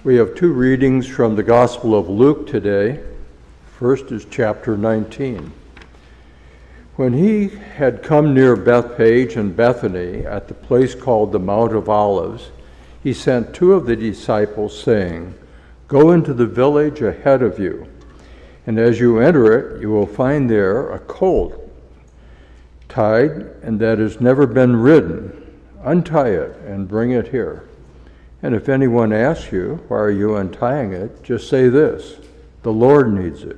We have two readings from the Gospel of Luke today. First is chapter 19. When he had come near Bethphage and Bethany at the place called the Mount of Olives, he sent two of the disciples, saying, "Go into the village ahead of you, and as you enter it, you will find there a colt tied and that has never been ridden. Untie it and bring it here. And if anyone asks you, 'Why are you untying it?' just say this, 'The Lord needs it.'"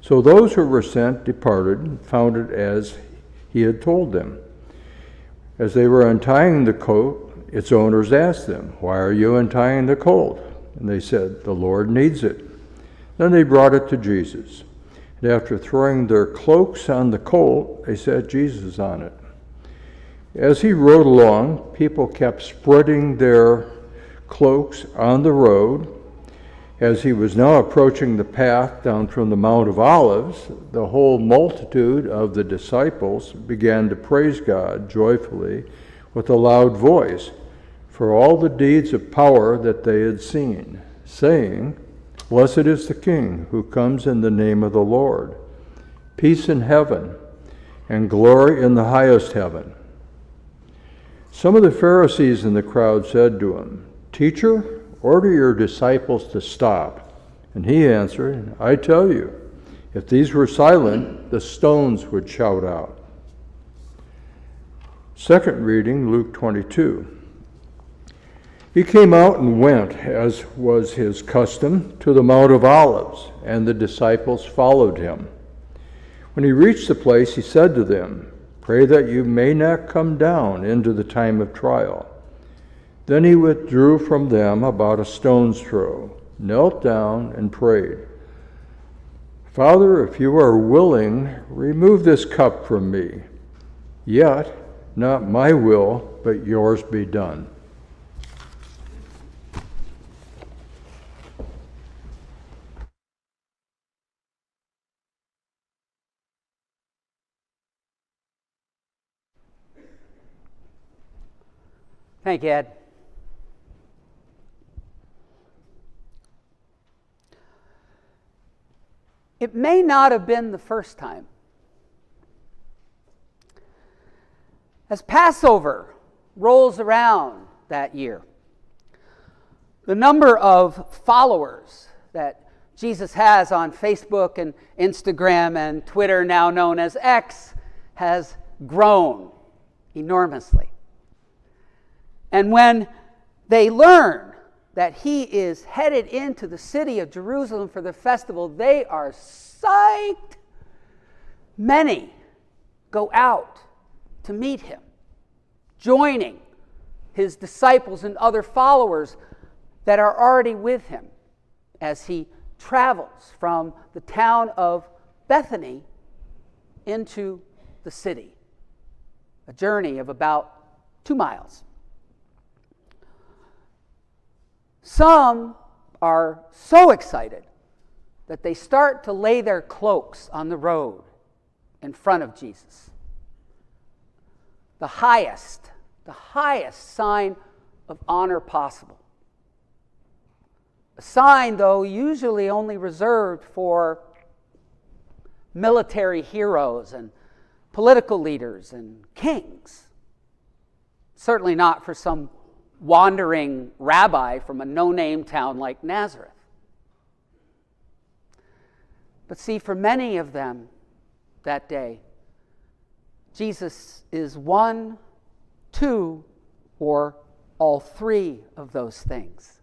So those who were sent departed and found it as he had told them. As they were untying the colt, its owners asked them, "Why are you untying the colt?" And they said, "The Lord needs it." Then they brought it to Jesus. And after throwing their cloaks on the colt, they set Jesus on it. As he rode along, people kept spreading their cloaks on the road. As he was now approaching the path down from the Mount of Olives, the whole multitude of the disciples began to praise God joyfully with a loud voice for all the deeds of power that they had seen, saying, "Blessed is the King who comes in the name of the Lord. Peace in heaven and glory in the highest heaven." Some of the Pharisees in the crowd said to him, "Teacher, order your disciples to stop." And he answered, "I tell you, if these were silent, the stones would shout out." Second reading, Luke 22. He came out and went, as was his custom, to the Mount of Olives, and the disciples followed him. When he reached the place, he said to them, "Pray that you may not come down into the time of trial." Then he withdrew from them about a stone's throw, knelt down, and prayed, "Father, if you are willing, remove this cup from me. Yet not my will, but yours be done." Thank you, Ed. It may not have been the first time. As Passover rolls around that year, the number of followers that Jesus has on Facebook and Instagram and Twitter, now known as X, has grown enormously. And when they learn that he is headed into the city of Jerusalem for the festival, they are psyched. Many go out to meet him, joining his disciples and other followers that are already with him as he travels from the town of Bethany into the city, a journey of about 2 miles. Some are so excited that they start to lay their cloaks on the road in front of Jesus. The highest sign of honor possible. A sign, though, usually only reserved for military heroes and political leaders and kings. Certainly not for some wandering rabbi from a no-name town like Nazareth. But see, for many of them that day, Jesus is one, two, or all three of those things.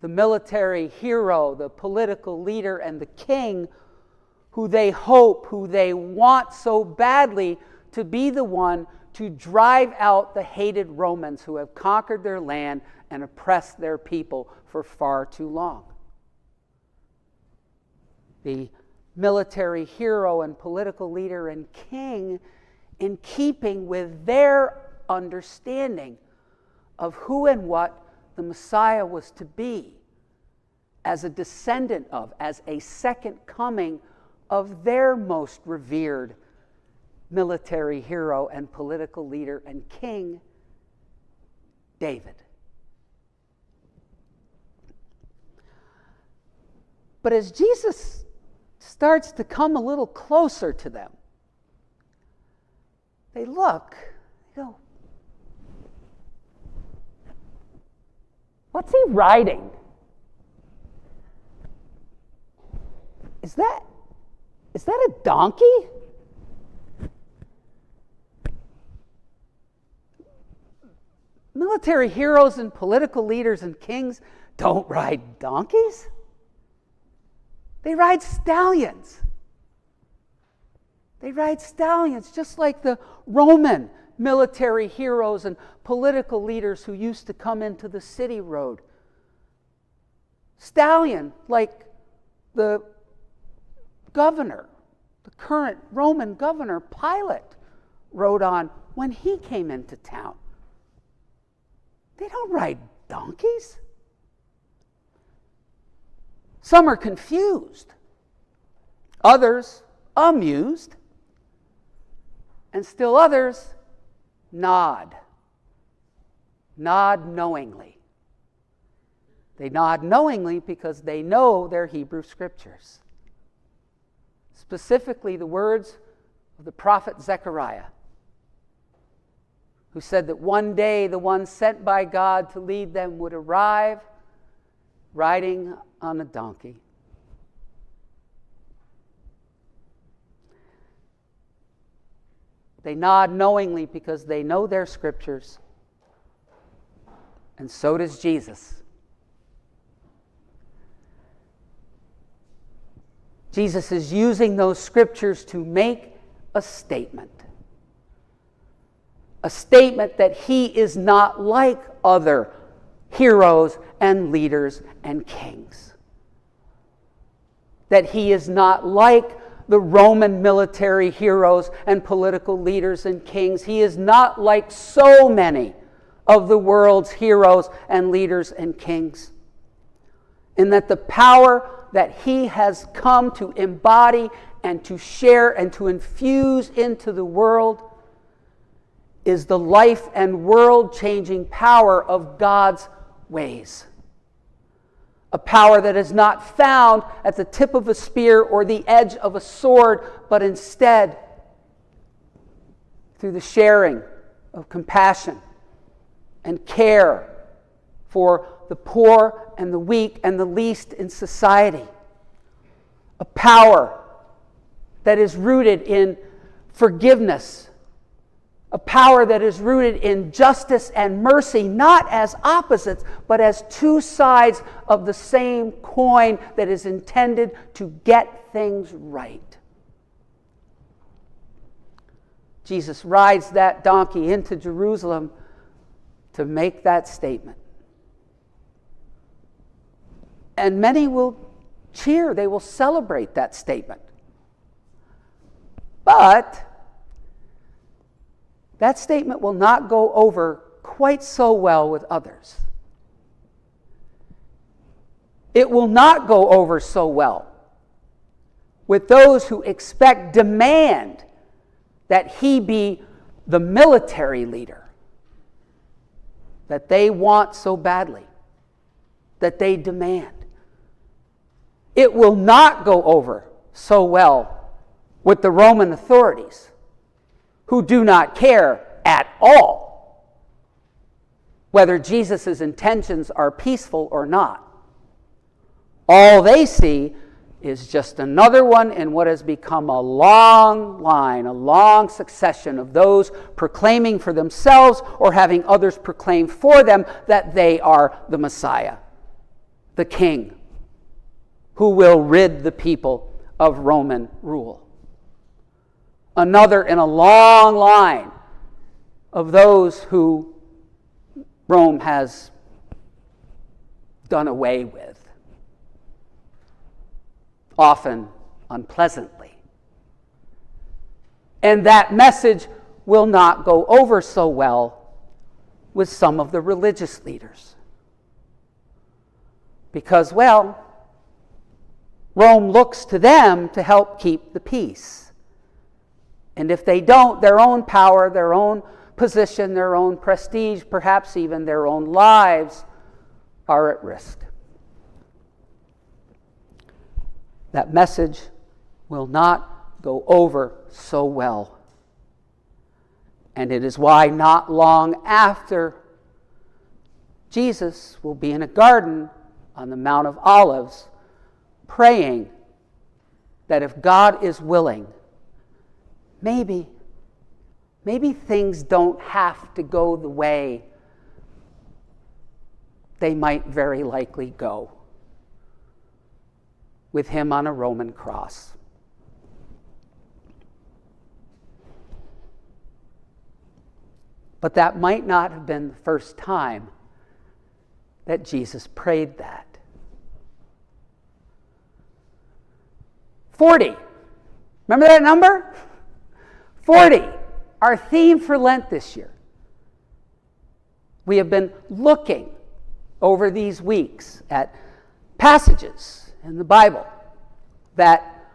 The military hero, the political leader, and the king who they hope, who they want so badly to be the one to drive out the hated Romans who have conquered their land and oppressed their people for far too long. The military hero and political leader and king, in keeping with their understanding of who and what the Messiah was to be, as a descendant of, as a second coming of their most revered military hero and political leader and king, David. But as Jesus starts to come a little closer to them, they look, they go, "What's he riding? Is that a donkey?" Military heroes and political leaders and kings don't ride donkeys. They ride stallions. They ride stallions just like the Roman military heroes and political leaders who used to come into the city rode. Stallion, like the governor, the current Roman governor, Pilate, rode on when he came into town. They don't ride donkeys. Some are confused, others amused, and still others nod knowingly. They nod knowingly because they know their Hebrew scriptures, specifically the words of the prophet Zechariah, who said that one day the one sent by God to lead them would arrive riding on a donkey. They nod knowingly because they know their scriptures, and so does Jesus. Jesus is using those scriptures to make a statement. A statement that he is not like other heroes and leaders and kings. That he is not like the Roman military heroes and political leaders and kings. He is not like so many of the world's heroes and leaders and kings. And that the power that he has come to embody and to share and to infuse into the world is the life and world-changing power of God's ways. A power that is not found at the tip of a spear or the edge of a sword, but instead through the sharing of compassion and care for the poor and the weak and the least in society. A power that is rooted in forgiveness. A power that is rooted in justice and mercy, not as opposites, but as two sides of the same coin that is intended to get things right. Jesus rides that donkey into Jerusalem to make that statement. And many will cheer, they will celebrate that statement. But that statement will not go over quite so well with others. It will not go over so well with those who demand that he be the military leader that they want so badly, that they demand. It will not go over so well with the Roman authorities, who do not care at all whether Jesus' intentions are peaceful or not. All they see is just another one in what has become a long line, a long succession of those proclaiming for themselves or having others proclaim for them that they are the Messiah, the King, who will rid the people of Roman rule. Another in a long line of those who Rome has done away with, often unpleasantly. And that message will not go over so well with some of the religious leaders. Because, well, Rome looks to them to help keep the peace. And if they don't, their own power, their own position, their own prestige, perhaps even their own lives are at risk. that message will not go over so well. And it is why not long after, Jesus will be in a garden on the Mount of Olives praying that if God is willing, maybe things don't have to go the way they might very likely go with him on a Roman cross. But that might not have been the first time that Jesus prayed that. 40. Remember that number? 40. Our theme for Lent this year. We have been looking over these weeks at passages in the Bible that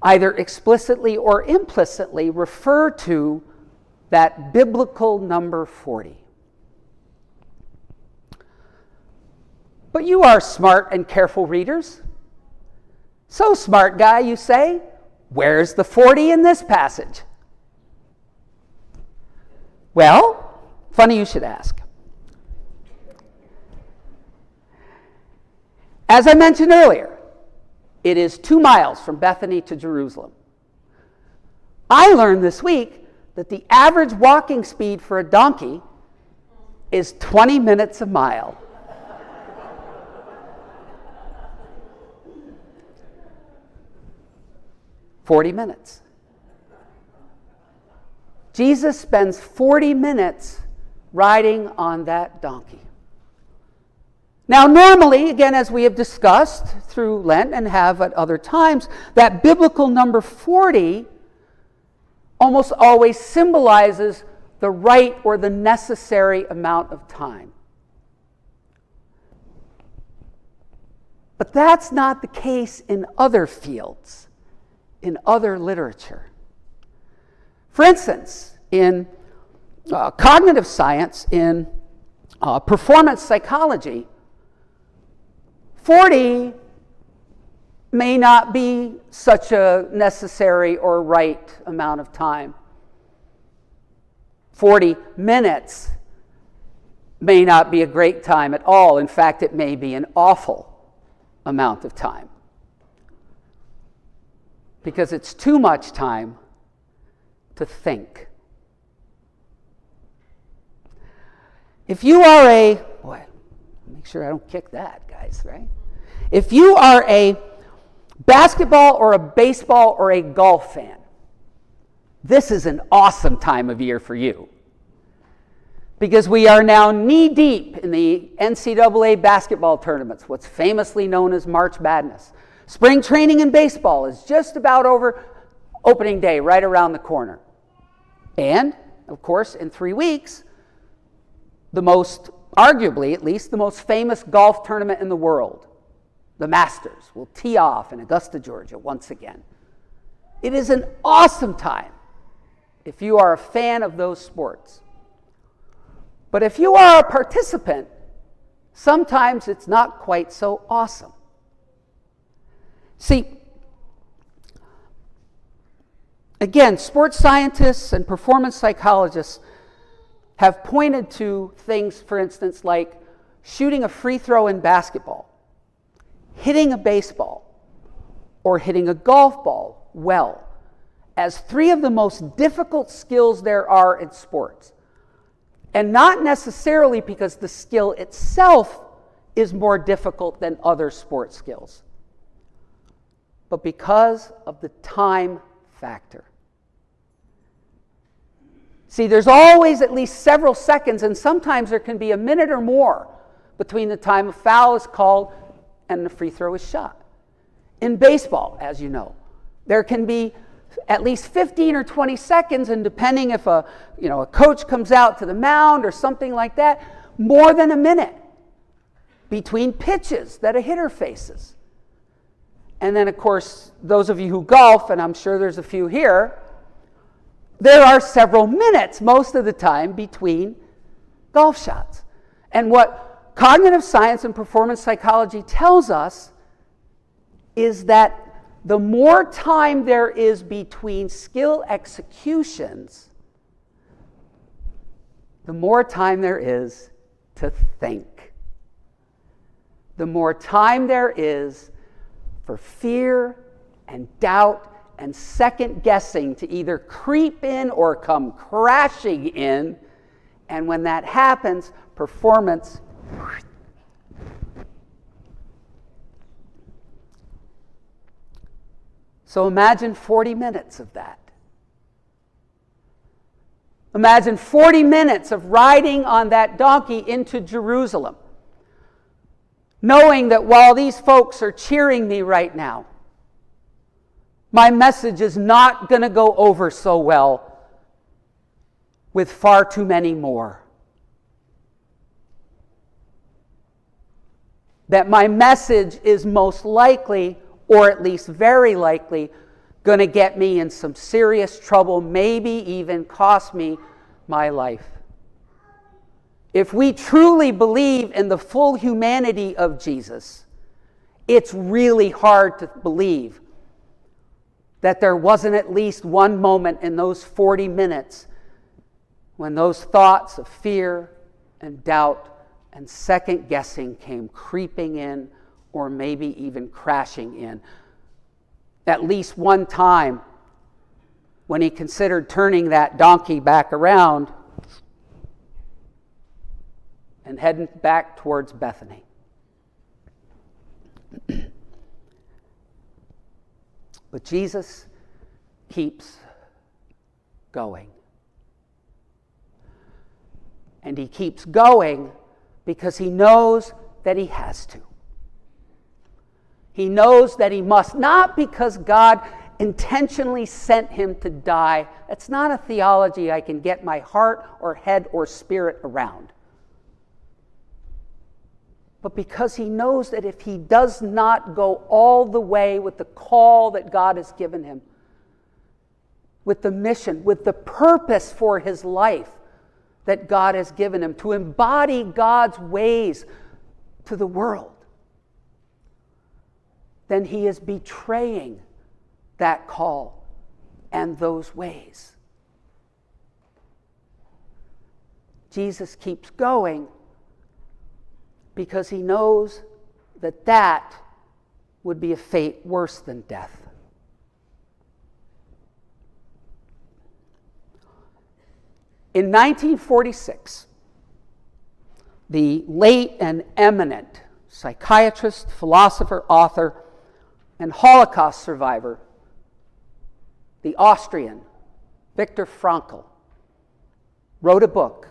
either explicitly or implicitly refer to that biblical number 40. But you are smart and careful readers. So smart, guy, you say, where's the 40 in this passage? Well, funny you should ask. As I mentioned earlier, it is 2 miles from Bethany to Jerusalem. I learned this week that the average walking speed for a donkey is 20 minutes a mile. $40 minutes. Jesus spends 40 minutes riding on that donkey. Now, normally, again, as we have discussed through Lent and have at other times, that biblical number 40 almost always symbolizes the right or the necessary amount of time. But that's not the case in other fields, in other literature. For instance, in cognitive science, in performance psychology, 40 may not be such a necessary or right amount of time. 40 minutes may not be a great time at all. In fact, it may be an awful amount of time, because it's too much time to think. If you are make sure I don't kick that, guys, right? If you are a basketball or a baseball or a golf fan, this is an awesome time of year for you, because we are now knee-deep in the NCAA basketball tournaments, what's famously known as March Madness. Spring training in baseball is just about over, opening day right around the corner. And, of course, in 3 weeks, arguably at least, the most famous golf tournament in the world, the Masters, will tee off in Augusta, Georgia once again. It is an awesome time if you are a fan of those sports. But if you are a participant, sometimes it's not quite so awesome. See, again, sports scientists and performance psychologists have pointed to things, for instance, like shooting a free throw in basketball, hitting a baseball, or hitting a golf ball well, as 3 of the most difficult skills there are in sports. And not necessarily because the skill itself is more difficult than other sport skills, but because of the time factor. See, there's always at least several seconds, and sometimes there can be a minute or more between the time a foul is called and the free throw is shot. In baseball, as you know, there can be at least 15 or 20 seconds, and depending if a coach comes out to the mound or something like that, more than a minute between pitches that a hitter faces. And then, of course, those of you who golf, and I'm sure there's a few here, there are several minutes most of the time between golf shots. And what cognitive science and performance psychology tells us is that the more time there is between skill executions, the more time there is to think. The more time there is for fear and doubt and second guessing to either creep in or come crashing in. And when that happens, performance So imagine 40 minutes of that. Imagine 40 minutes of riding on that donkey into Jerusalem, knowing that while these folks are cheering me right now, my message is not going to go over so well with far too many more. That my message is most likely, or at least very likely, going to get me in some serious trouble, maybe even cost me my life. If we truly believe in the full humanity of Jesus, it's really hard to believe that there wasn't at least one moment in those 40 minutes when those thoughts of fear and doubt and second guessing came creeping in, or maybe even crashing in. At least one time when he considered turning that donkey back around and heading back towards Bethany. But Jesus keeps going. And he keeps going because he knows that he has to. He knows that he must, not because God intentionally sent him to die. That's not a theology I can get my heart or head or spirit around. But because he knows that if he does not go all the way with the call that God has given him, with the mission, with the purpose for his life that God has given him, to embody God's ways to the world, then he is betraying that call and those ways. Jesus keeps going because he knows that that would be a fate worse than death. In 1946, the late and eminent psychiatrist, philosopher, author, and Holocaust survivor, the Austrian Viktor Frankl, wrote a book.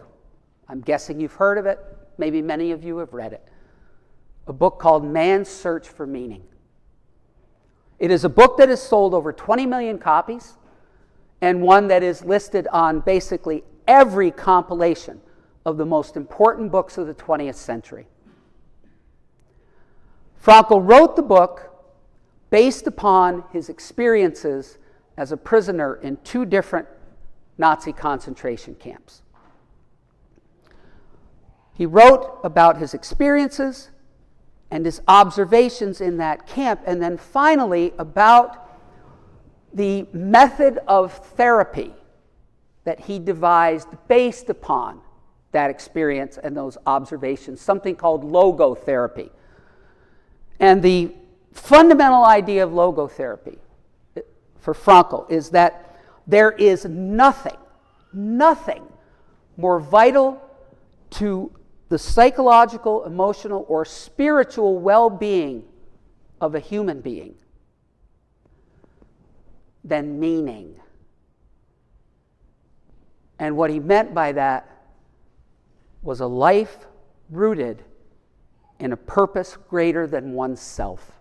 I'm guessing you've heard of it. Maybe many of you have read it. A book called Man's Search for Meaning. It is a book that has sold over 20 million copies and one that is listed on basically every compilation of the most important books of the 20th century. Frankl wrote the book based upon his experiences as a prisoner in 2 different Nazi concentration camps. He wrote about his experiences and his observations in that camp, and then finally about the method of therapy that he devised based upon that experience and those observations, something called logotherapy. And the fundamental idea of logotherapy for Frankl is that there is nothing more vital to the psychological, emotional, or spiritual well-being of a human being than meaning. And what he meant by that was a life rooted in a purpose greater than oneself.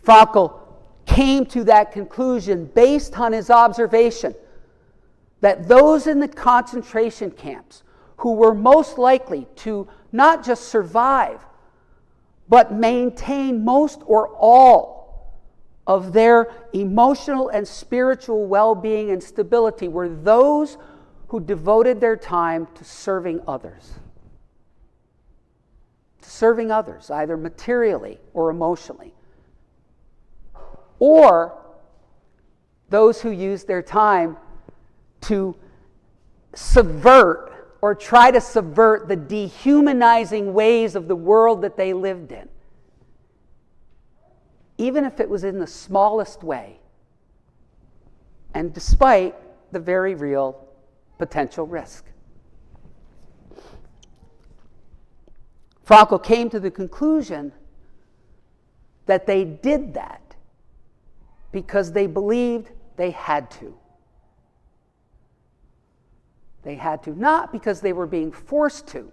Frankl came to that conclusion based on his observation that those in the concentration camps who were most likely to not just survive, but maintain most or all of their emotional and spiritual well-being and stability were those who devoted their time to serving others. To to serving others, either materially or emotionally. Or those who use their time to subvert or try to subvert the dehumanizing ways of the world that they lived in, even if it was in the smallest way, and despite the very real potential risk. Frankl came to the conclusion that they did that because they believed they had to. They had to, not because they were being forced to,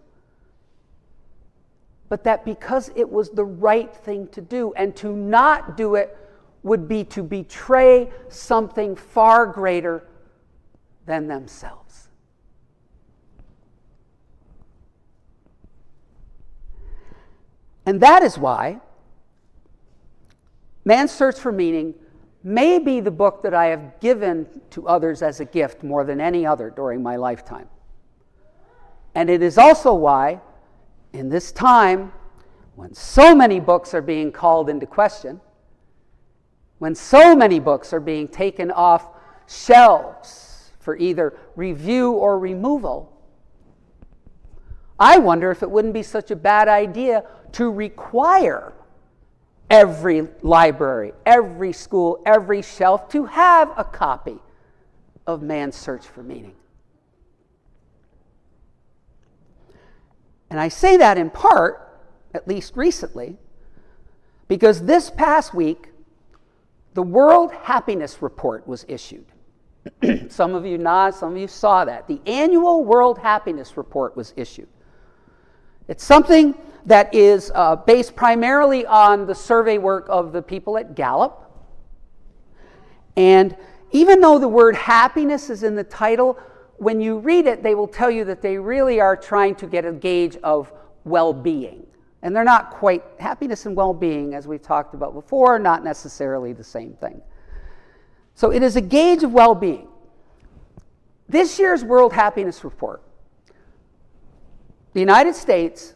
but that because it was the right thing to do, and to not do it would be to betray something far greater than themselves. And that is why Man's Search for Meaning may be the book that I have given to others as a gift more than any other during my lifetime. And it is also why, in this time, when so many books are being called into question, when so many books are being taken off shelves for either review or removal, I wonder if it wouldn't be such a bad idea to require every library, every school, every shelf to have a copy of Man's Search for Meaning. And I say that in part, at least recently, because this past week, the World Happiness Report was issued. Some of you nod, some of you saw that. The annual World Happiness Report was issued. It's something that is based primarily on the survey work of the people at Gallup. And even though the word happiness is in the title, when you read it, they will tell you that they really are trying to get a gauge of well-being. And they're not quite, happiness and well-being, as we've talked about before, not necessarily the same thing. So it is a gauge of well-being. This year's World Happiness Report, the United States,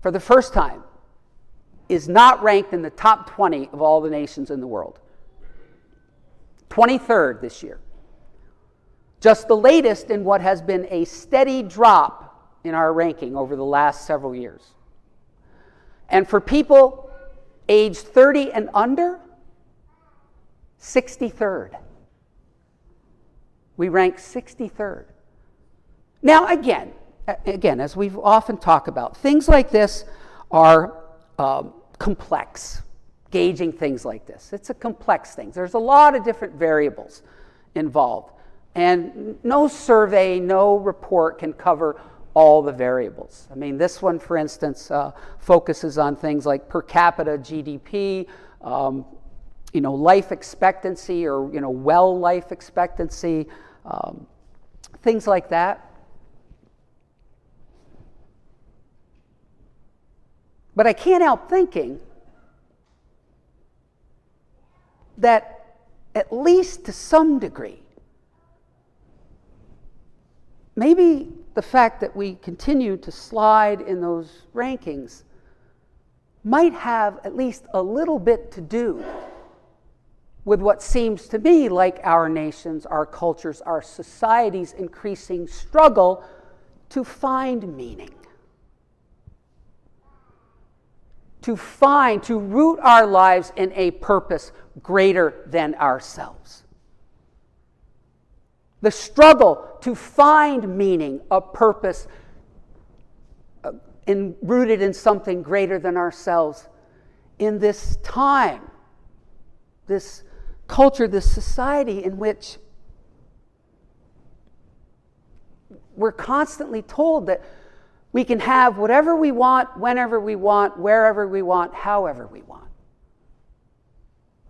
for the first time, is not ranked in the top 20 of all the nations in the world. 23rd this year. Just the latest in what has been a steady drop in our ranking over the last several years. And for people aged 30 and under, 63rd. We rank 63rd. Now again, as we've often talked about, things like this are complex. Gauging things like this. It's a complex thing. There's a lot of different variables involved. And no survey, no report can cover all the variables. I mean, this one, for instance, focuses on things like per capita GDP, life expectancy, or well life expectancy, things like that. But I can't help thinking that, at least to some degree, maybe the fact that we continue to slide in those rankings might have at least a little bit to do with what seems to me like our nation's, our culture's, our society's increasing struggle to find meaning. To root our lives in a purpose greater than ourselves. The struggle to find meaning, a purpose rooted in something greater than ourselves in this time, this culture, this society in which we're constantly told that we can have whatever we want, whenever we want, wherever we want, however we want.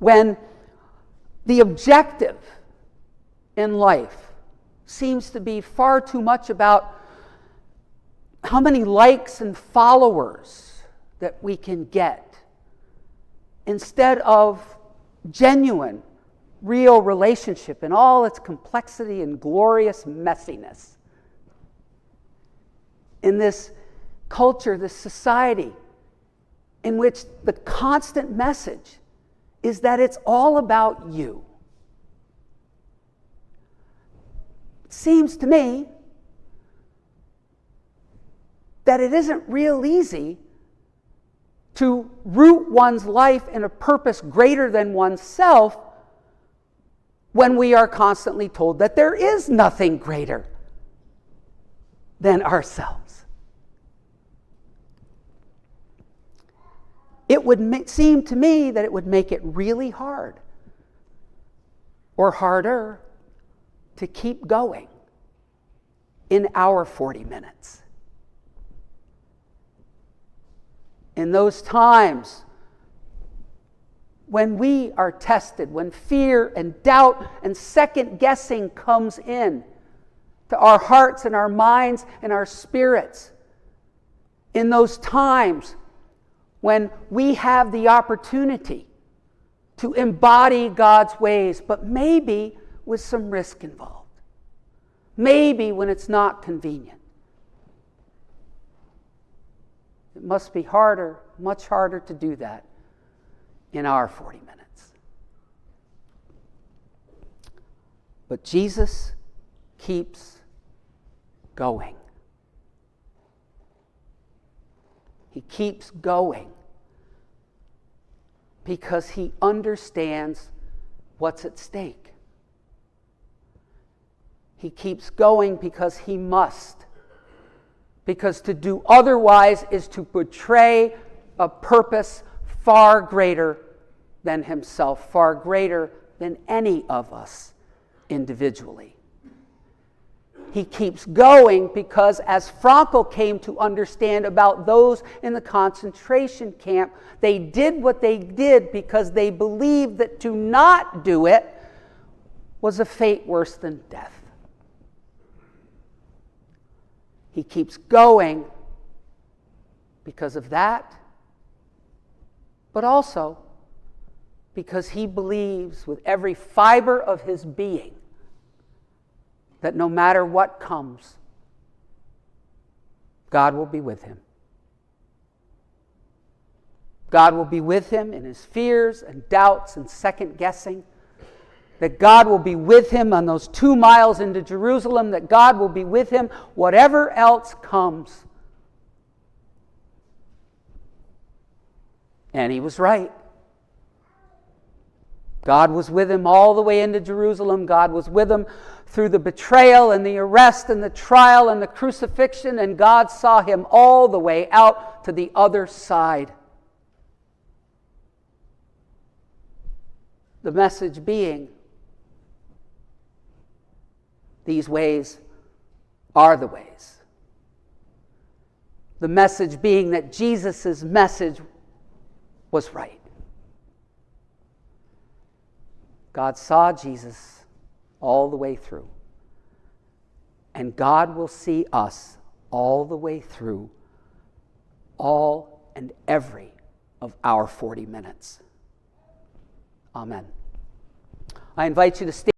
When the objective in life seems to be far too much about how many likes and followers that we can get, instead of genuine, real relationship in all its complexity and glorious messiness. In this culture, this society, in which the constant message is that it's all about you. It seems to me that it isn't real easy to root one's life in a purpose greater than oneself when we are constantly told that there is nothing greater than ourselves. It would seem to me that it would make it really hard or harder to keep going in our 40 minutes. In those times when we are tested, when fear and doubt and second guessing comes in to our hearts and our minds and our spirits, in those times when we have the opportunity to embody God's ways, but maybe with some risk involved, maybe when it's not convenient. It must be harder, much harder to do that in our 40 minutes. But Jesus keeps going. He keeps going because he understands what's at stake. He keeps going because he must. Because to do otherwise is to betray a purpose far greater than himself, far greater than any of us individually. He keeps going because, as Frankl came to understand about those in the concentration camp, they did what they did because they believed that to not do it was a fate worse than death. He keeps going because of that, but also because he believes with every fiber of his being that no matter what comes, God will be with him. God will be with him in his fears and doubts and second guessing. That God will be with him on those 2 miles into Jerusalem. That God will be with him whatever else comes. And he was right. God was with him all the way into Jerusalem. God was with him through the betrayal and the arrest and the trial and the crucifixion. And God saw him all the way out to the other side. The message being, these ways are the ways. The message being that Jesus' message was right. God saw Jesus all the way through. And God will see us all the way through all and every of our 40 minutes. Amen. I invite you to stand.